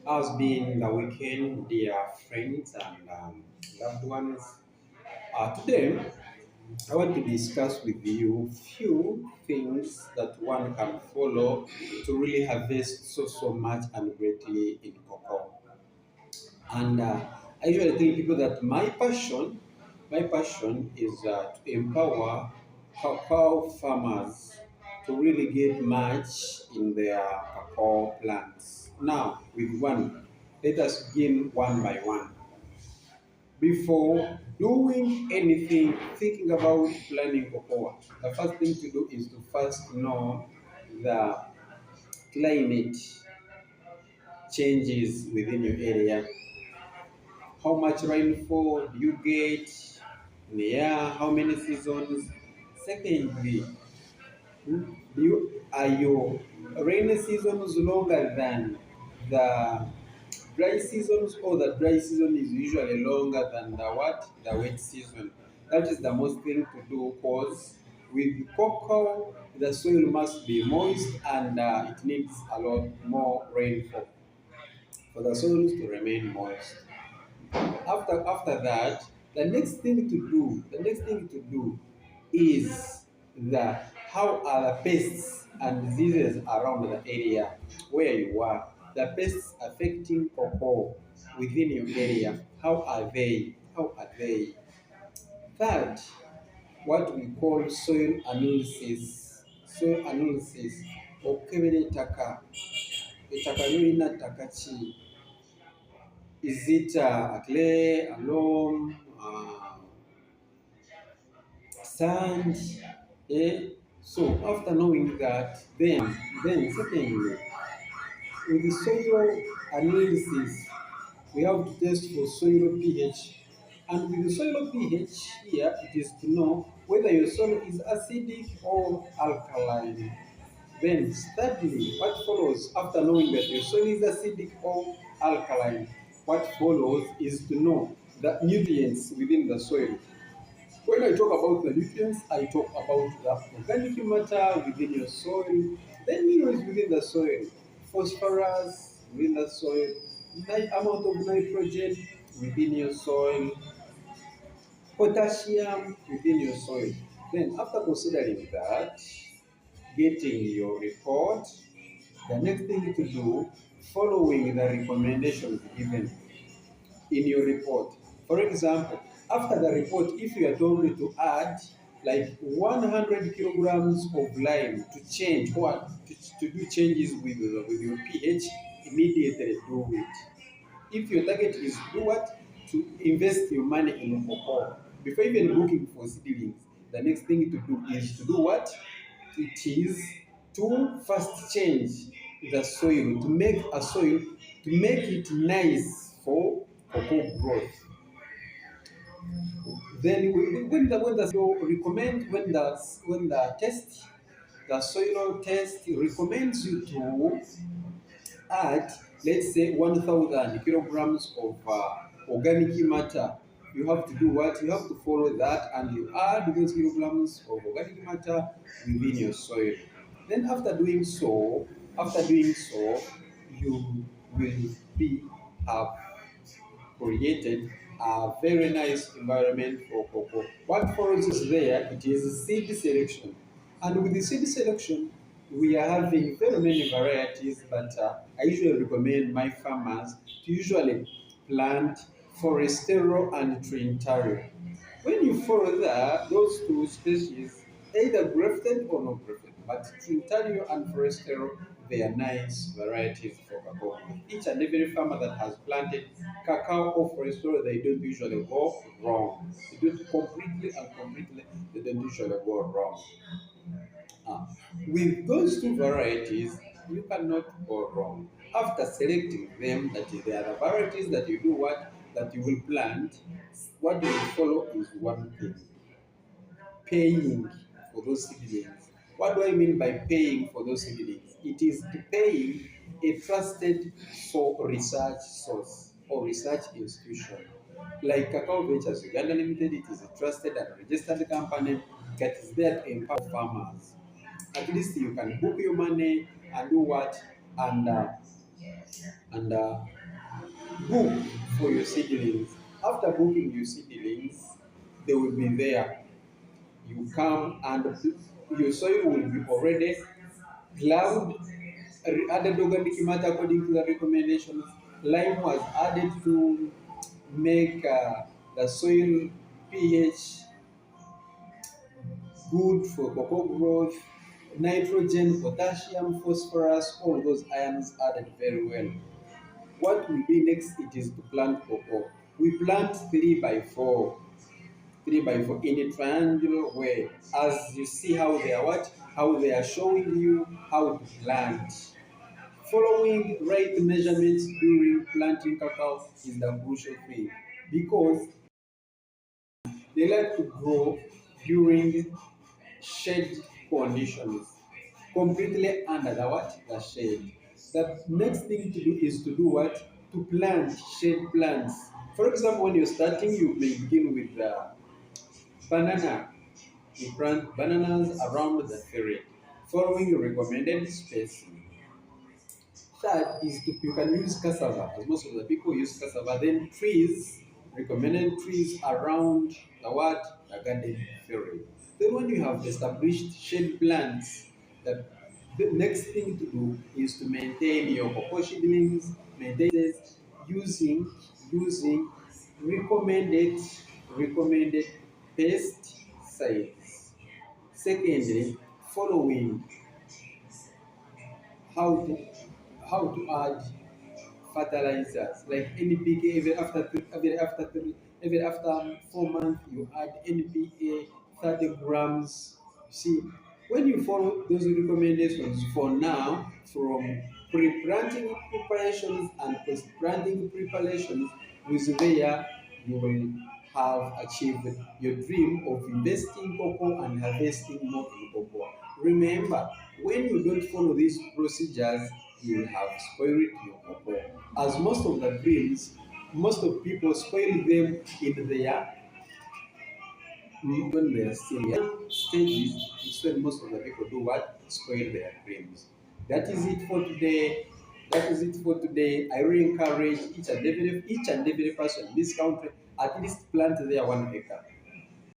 Has been the weekend, dear friends and loved ones. Today, I want to discuss with you few things that one can follow to really harvest so much and greatly in cocoa. And I usually tell people that my passion is to empower cacao farmers to really get much in their cacao plants. Now, with one, let us begin one by one. Before doing anything, thinking about planting cocoa, the first thing to do is to first know the climate changes within your area. How much rainfall do you get in the year? How many seasons? Secondly, are your rainy seasons longer than the dry seasons, or the dry season is usually longer than the what? The wet season. That is the most thing to do, because with cocoa, the soil must be moist and it needs a lot more rainfall for the soils to remain moist. After that, the next thing to do is the how are the pests and diseases around the area where you are. The pests affecting cocoa within your area. How are they? How are they? Third, what we call soil analysis. Soil analysis. Okebera ettaka. Ettaka lirina ttaka ki? Is it a clay, a loam, sand? Eh? So after knowing that, then secondly, with the soil analysis, we have to test for soil pH. And with the soil pH here, it is to know whether your soil is acidic or alkaline. Then, thirdly, what follows after knowing that your soil is acidic or alkaline? What follows is to know the nutrients within the soil. When I talk about the nutrients, I talk about the organic matter within your soil, the minerals within the soil, phosphorus within the soil, amount of nitrogen within your soil, potassium within your soil. Then, after considering that, getting your report, the next thing to do, following the recommendations given in your report. For example, after the report, if you are told to add like 100 kilograms of lime to change or to do changes with your pH, immediately do it. If your target is to do what? To invest your money in cocoa. Before even looking for seedlings, the next thing to do is to do what? It is to first change the soil, to make a soil, to make it nice for cocoa growth. Then when the soil recommend when the soil test recommends you to add, let's say, 1,000 kilograms of organic matter, you have to do what? You have to follow that, and you add those kilograms of organic matter within your soil. Then after doing so, you will be have created a very nice environment for cocoa. What follows is there, it is seed selection. And with the seed selection, we are having very many varieties, but I usually recommend my farmers to usually plant Forestero and Trinitario. When you follow those two species, either grafted or not grafted, but Trinitario and Forestero, they are nice varieties for cacao. Each and every farmer that has planted cacao or Forestero, they don't usually go wrong. They don't completely, they don't usually go wrong. Ah, with those two varieties, you cannot go wrong. After selecting them, that is, they are the varieties that you do what? That you will plant, what you will follow is one thing: paying for those seedlings. What do I mean by paying for those seedlings? It is paying a trusted research source or research institution. Like Cacao Ventures Uganda Limited, it is a trusted and registered company that is there to empower farmers. At least you can book your money and do what? And book for your seedlings. After booking your seedlings, they will be there. You come and your soil will be already plowed, added organic matter according to the recommendations. Lime was added to make the soil pH good for cocoa growth. Nitrogen, potassium, phosphorus, all those ions added very well. What will be next? It is to plant cocoa. We plant 3 by 4, 3 by 4 in a triangular way. As you see how they are what? How they are showing you how to plant. Following right measurements during planting cacao is the crucial thing because they like to grow during shade conditions, completely under the what? The shade. The next thing to do is to do what? To plant shade plants. For example, when you're starting, you may begin with banana. You plant bananas around the terrain, following recommended spacing. Third is to you can use cassava, as most of the people use cassava. Then trees, recommended trees around the what? The garden area. Then when you have established shade plants, the next thing to do is to maintain your cocoa seedlings, maintain it using recommended recommended pesticides. Secondly, following how to add fertilizers like NPK even after 4 months you add NPK 30 grams. See, when you follow those recommendations for now, from pre-planting preparations and post-planting preparations, with there you will have achieved your dream of investing cocoa and harvesting more in cocoa. Remember, when you don't follow these procedures, you will have spoiled your cocoa. As most of the dreams, most of people spoil them in their when they are still young stages. It's when most of the people do what? Spoil their dreams. That is it for today. That is it for today. I really encourage each and every person in this country at least plant their 1 acre.